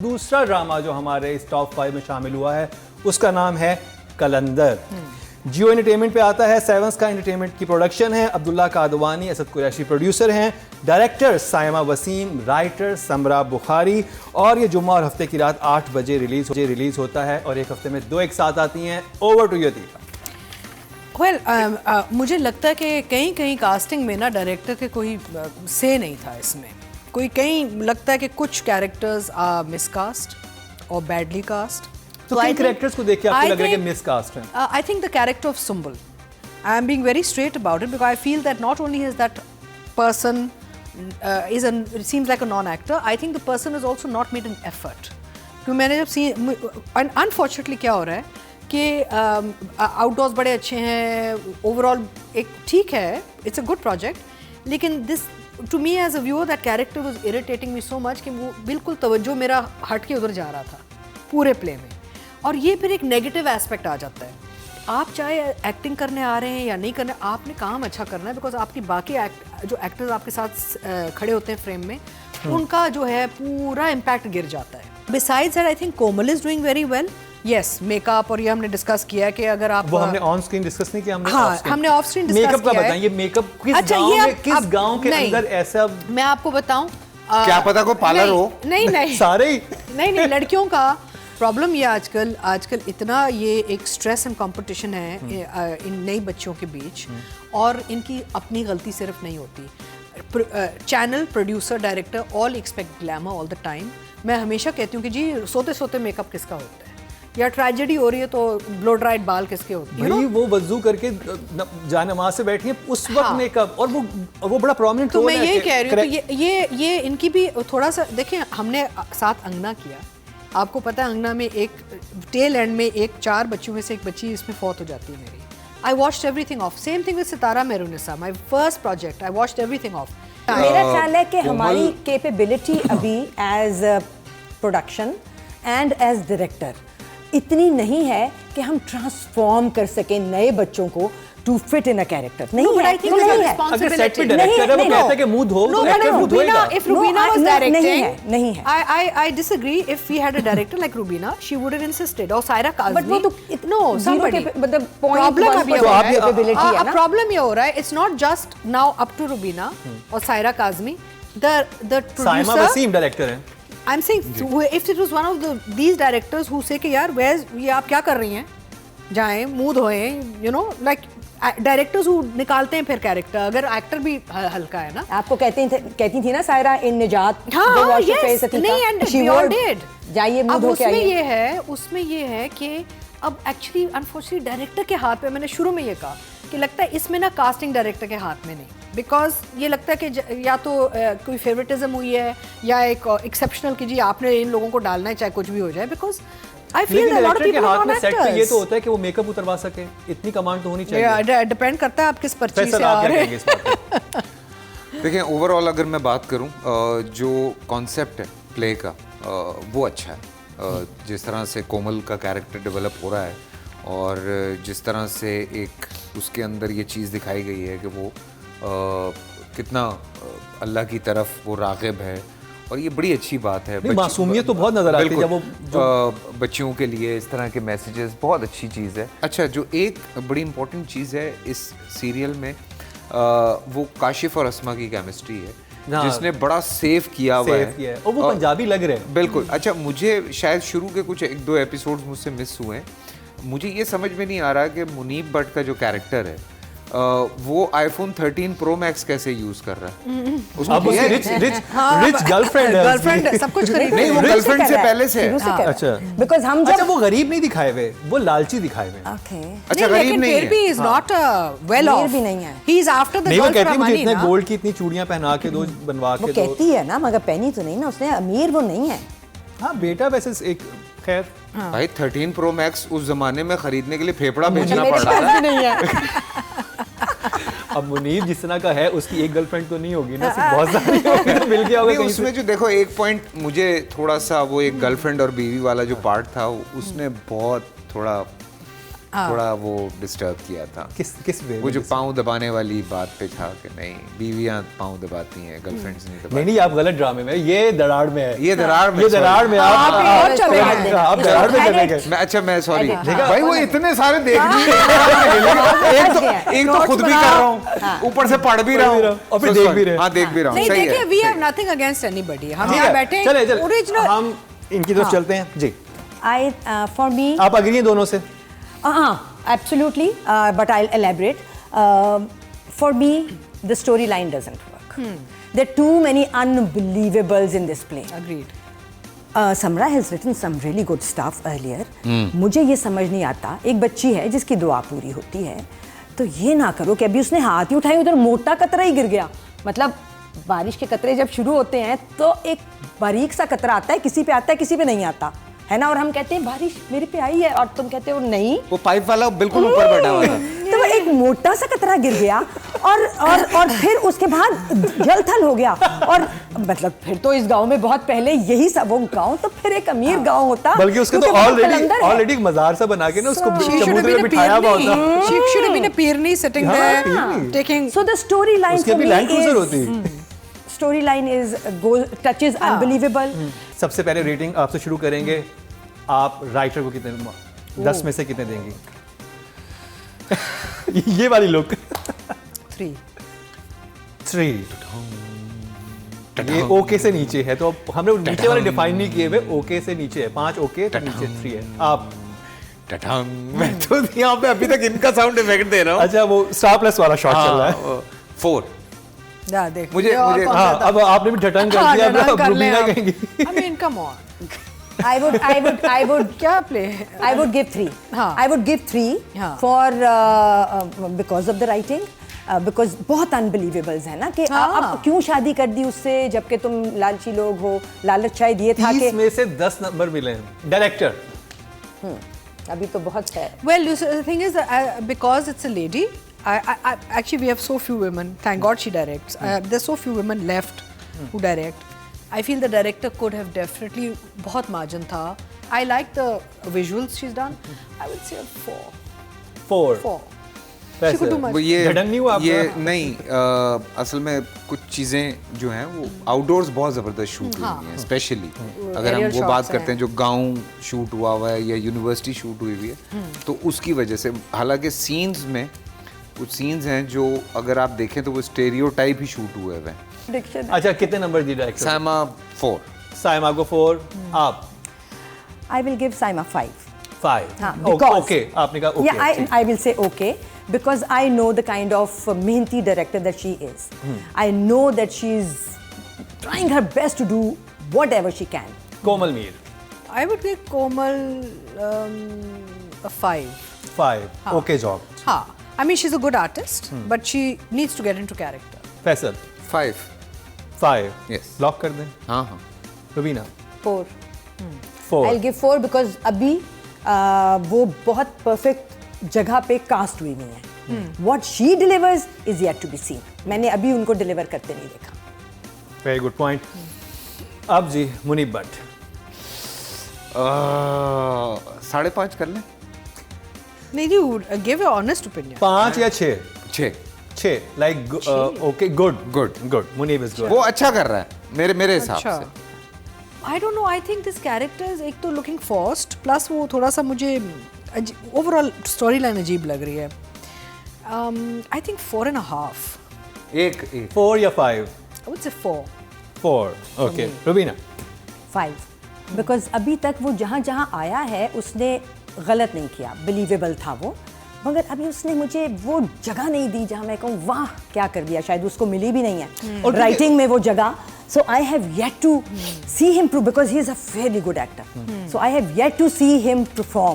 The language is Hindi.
दूसरा ड्रामा जो हमारे इस टॉप 5 में शामिल हुआ है उसका नाम है कलंदर। जियो एंटरटेनमेंट पे आता है। सेवन स्काई एंटरटेनमेंट की प्रोडक्शन है। अब्दुल्ला कादवानी, असद कुरैशी प्रोड्यूसर हैं। Director Saima Wasim, writer Samra Bukhari. और ये जुम्मा और हफ्ते की रात 8 बजे रिलीज होता है और एक हफ्ते में 2 एक साथ आती हैं। Over to you Atika. मुझे लगता है कि कहीं कहीं कास्टिंग में ना डायरेक्टर के कोई से नहीं था इसमें। कोई कहीं लगता है कि कुछ कैरेक्टर्स आर मिसकास्ट और बैडली कास्ट। तो किन कैरेक्टर्स को देख के आपको लग रहा है कि मिसकास्ट हैं? I think the character of Sumbul. I am being very straight about it because I feel that not only is that person seems like a non-actor, I think the person has also not made an effort. तो मैंने जब अनफॉर्चुनेटली क्या हो रहा है कि आउटडोर्स बड़े अच्छे हैं, ओवरऑल एक ठीक है, इट्स अ गुड प्रोजेक्ट, लेकिन this to me as a viewer that character was irritating me so much कि वो बिल्कुल तवज्जो मेरा हट के उधर जा रहा था पूरे प्ले में। और ये फिर एक नेगेटिव एस्पेक्ट आ जाता है। आप चाहे एक्टिंग करने आ रहे हैं या नहीं करने, आपने काम अच्छा करना है, बिकॉज आपकी बाकी जो एक्टर्स आपके साथ खड़े होते हैं फ्रेम में, उनका जो है पूरा इम्पैक्ट गिर जाता है। Besides that I think Komal is doing very well. Yes, makeup, और ये हमने डिस्कस किया है कि अगर आप वो हमने ऑन स्क्रीन डिस्कस नहीं किया, हमने ऑफ स्क्रीन डिस्कस किया। मेकअप का बताइए, मेकअप किस गांव के अंदर ऐसा? मैं आपको बताऊं, क्या पता कोई पार्लर हो? नहीं सारे ही नहीं लड़कियों का प्रॉब्लम ये आजकल इतना ये एक स्ट्रेस एंड कंपटीशन है इन नई बच्चों के बीच, और इनकी अपनी गलती सिर्फ नहीं होती। Channel, producer, director all expect glamour all the time. मैं हमेशा कहती हूँ कि जी सोते सोते मेकअप किसका होता है, या ट्रेजेडी हो रही है तो ब्लो ड्राइड बाल किसके होते हैं? वो वजू करके जानमाज से बैठी है उस वक्त मेकअप, और वो बड़ा प्रोमिनेंट तो मैं यही कह रही हूँ, तो ये इनकी भी थोड़ा सा देखिए। हमने साथ अंगना किया, आपको पता है अंगना में एक टेल एंड में 4 बच्चों में से एक बच्ची इसमें फौत हो जाती है मेरी। I watched everything of. Same thing with Sitara Mehrunisa, my first project, I watched everything of. मेरा ख्याल है कि हमारी कैपेबिलिटी अभी as production and as director इतनी नहीं है कि हम ट्रांसफॉर्म कर सकें नए बच्चों को to fit in a character. नहीं है, अगर सेट पे डायरेक्टर है वो कहता है कि मुंह धो, if Rubina was directing, नहीं है। I disagree. If we had a director like Rubina, she would have insisted. Or Saira Kazmi. But वो तो no, somebody. मतलब problem अभी हो रहा है। कैपेबिलिटी है ना। Problem ये हो रहा है. It's not just now up to Rubina or Saira Kazmi. The producer. Saima Waseem director है। I'm saying if it was one of these directors who say कि यार ये आप क्या कर रही हैं, जाएं मुंह धोएं, you know, like directors who निकालते हैं फिर कैरेक्टर। अगर एक्टर भी हल्का है ना, आपको कहती थी ना सायरा इन निजात, जाइए मुंह धो के आइए। उसमें ये है कि अब एक्चुअली अनफॉर्चुनेटली डायरेक्टर के हाथ में, मैंने शुरू में ये कहा कि लगता है इसमें ना कास्टिंग डायरेक्टर के हाथ में नहीं, बिकॉज ये लगता है कि या तो कोई फेवरेटिज्म हुई है या एक एक्सेप्शनल कि जी आपने इन लोगों को डालना है चाहे कुछ भी हो जाए। Because I feel that a lot of people are not actors. ये तो होता है कि वो मेकअप उतरवा सके, इतनी कमांड तो होनी चाहिए। डिपेंड करता है आप किस पर्ची से आ रहे हैं। देखिए, ओवरऑल अगर मैं बात करूं, जो कॉन्सेप्ट है प्ले का वो अच्छा है। जिस तरह से कोमल का कैरेक्टर डेवलप हो रहा है और जिस तरह से एक उसके अंदर ये चीज़ दिखाई गई है कि वो कितना अल्लाह की तरफ वो राग़िब है, और ये बड़ी अच्छी बात है। मासूमियत तो बहुत नजर आती है जब वो बच्चियों के लिए इस तरह के मैसेजेस, बहुत अच्छी चीज़ है। अच्छा, जो एक बड़ी इंपॉर्टेंट चीज़ है इस सीरियल में, वो काशिफ और अस्मा की केमिस्ट्री है, जिसने बड़ा सेव किया हुआ है, और वो पंजाबी लग रहे हैं बिल्कुल। अच्छा, मुझे शायद शुरू के कुछ 1-2 एपिसोड्स मुझसे मिस हुए हैं। मुझे ये समझ में नहीं आ रहा कि मुनीब भट्ट का जो कैरेक्टर है वो iPhone 13 Pro Max कैसे यूज कर रहा है। उसको रिच गर्लफ्रेंड सब कुछ खरीद, नहीं वो गर्लफ्रेंड से पहले से। अच्छा, बिकॉज़ हम अच्छा वो गरीब नहीं दिखाए हुए, वो लालची दिखाए हुए। अच्छा, गरीब नहीं है, फिर भी इज नॉट वेल ऑफ भी नहीं है। He is after the girl from money. इतने गोल्ड की इतनी चूड़ियां पहना के दो, बनवा के दो। वो कहती है ना, मगर पहनी तो नहीं ना उसने, अमीर वो नहीं है। हाँ बेटा, वैसे एक खैर भाई 13 Pro Max उस जमाने में खरीदने के लिए फेफड़ा बेचना पड़ रहा है। नहीं है। अब मुनीब जिस तरह का है उसकी एक गर्लफ्रेंड तो नहीं होगी ना, सिर्फ बहुत सारी होगी तो मिल गया होगा। उसमें जो देखो एक पॉइंट मुझे थोड़ा सा वो एक गर्लफ्रेंड और बीवी वाला जो पार्ट था उसने बहुत थोड़ा थोड़ा वो डिस्टर्ब किया था। किस वे वो जो पाँव दबाने वाली बात पे था कि नहीं बीवियां पाँव दबाती हैं, गर्लफ्रेंड्स नहीं दबाती। नहीं आप गलत ड्रामे में, ये दराड़ में है, ये दराड़ में, ये दराड़ में आप और चले गए। आप दराड़ में चले गए। अच्छा मैं सॉरी हाँ। भाई, वो इतने सारे देख एक तो खुद भी कर रहा हूँ, ऊपर से पढ़ भी रहा हूँ और फिर देख भी रहे हैं। हाँ देख भी रहा हूँ। नहीं सही देखिए, है, वी सही हैव है। नथिंग अगेंस्ट एनीबॉडी, हम ठीक यहाँ है, बैठे चले ओरिजिनल। हम इनकी तरफ चलते हैं जी। For me, आप अग्री हैं दोनों से? absolutely, but I'll elaborate. For me, the storyline doesn't work. There are too many unbelievables in this play. Agreed. Samra has written some really good stuff earlier. मुझे ये समझ नहीं आता, एक बच्ची है जिसकी दुआ पूरी होती है, तो ये ना करो कि अभी उसने हाथ ही उठाई उधर मोटा कतरा ही गिर गया। मतलब बारिश के कतरे जब शुरू होते हैं तो एक बारीक सा कतरा आता है, किसी पे आता है किसी पे नहीं आता है ना, और हम कहते हैं बारिश मेरे पे आई है और तुम कहते हो नहीं, वो पाइप वाला बिल्कुल ऊपर बैठा हुआ था। तो वो एक मोटा सा कतरा गिर गया और फिर उसके बाद जल थल हो गया। और मतलब फिर तो इस गांव में बहुत पहले यही सब, वो गांव तो फिर एक अमीर गांव होता, बल्कि उसके तो ऑलरेडी मजार सा बना के ना उसको चबूतरे में बिठाया हुआ होता। She should have been a peerni sitting हाँ, there, peerni. taking. So the storyline उसके for भी me लैंड क्रूजर is होती। storyline is touches unbelievable. सबसे पहले रेटिंग आपसे शुरू करेंगे। आप राइटर को कितने 10 में से कितने देंगी? ये वाली लुक 3. 3। ये ओके से नीचे है, तो हमने नीचे वाले डिफाइन नहीं किए हुए, ओके से नीचे है 5, ओके तो नीचे 3 है। आप मैं तो यहाँ पे अभी तक इनका साउंड इफेक्ट दे रहा हूँ। अच्छा वो स्टार प्लस वाला शॉट चल रहा है। 4। देख मुझे हाँ अब आपने भी ढटन कर दिया, अब रुबीना कहेंगी। I mean, come on. I would क्या play? I would give 3. हाँ. I would give 3 हाँ. for because of the writing. Because बहुत unbelievables है ना कि हाँ. अब क्यों शादी कर दी उससे जबकि तुम लालची लोग हो। लालच शायद ये था 30 कि में से 10 नंबर मिले हैं। डायरेक्टर अभी तो बहुत है। Well, the thing is, because it's a lady, actually we have so few women. Thank God she directs. There's so few women left who direct. I feel the director could have definitely बहुत margin था. I like the visuals she's done. I would say a 4. 4 She could do much. वो ये झटन नहीं हुआ आपका? ये नहीं असल में कुछ चीज़ें जो हैं वो आउटडोर्स बहुत ज़बरदस्त शूट हुई हैं, स्पेशली अगर हम Aerial वो बात shots करते हैं जो गांव शूट हुआ हुआ है या यूनिवर्सिटी शूट हुई हुई है, तो उसकी वजह से हालांकि सीन्स में कुछ सीन्स हैं जो अगर आप देखें तो वो स्टेरियोटाइप ही शूट हुए हुए हैं। अच्छा कितने number the director? Saima 4। Saima को 4। आप? I will give Saima 5. 5। हाँ, because ओके आपने कहा okay. yeah, I will say okay because I know the kind of mehnati director that she is. I know that she's trying her best to do whatever she can. Komal Mir? I would give Komal a 5. 5 okay job. हाँ, I mean she's a good artist, but she needs to get into character. Faisal? 5। 5 Yes. Lock कर दें? हाँ हाँ। रुबीना? 4. 4 I'll give 4 because अभी वो बहुत परफेक्ट जगह पे कास्ट हुई नहीं है। What she delivers is yet to be seen. मैंने अभी उनको डिलीवर करते नहीं देखा। Very good point. अब जी मुनीब भट्ट? 5.5 कर लें? नहीं जी, give your honest opinion. 5 या 6? 6। Like okay good Muneeb is good. वो अच्छा कर रहा है मेरे हिसाब अच्छा। से। I don't know. I think this character is एक तो looking forced, plus वो थोड़ा सा मुझे overall storyline अजीब लग रही है. I think 4.5. एक 4 या 5? I would say 4. 4 okay. Rubina? 5 because अभी तक वो जहाँ जहाँ आया है उसने गलत नहीं किया, बिलीवेबल था वो, मगर अभी उसने मुझे वो जगह नहीं दी जहाँ मैं कहूँ वाह क्या कर दिया, शायद उसको मिली भी नहीं है राइटिंग में वो जगह। So I have yet to see him prove because he is a very good actor. So I have yet to see him perform.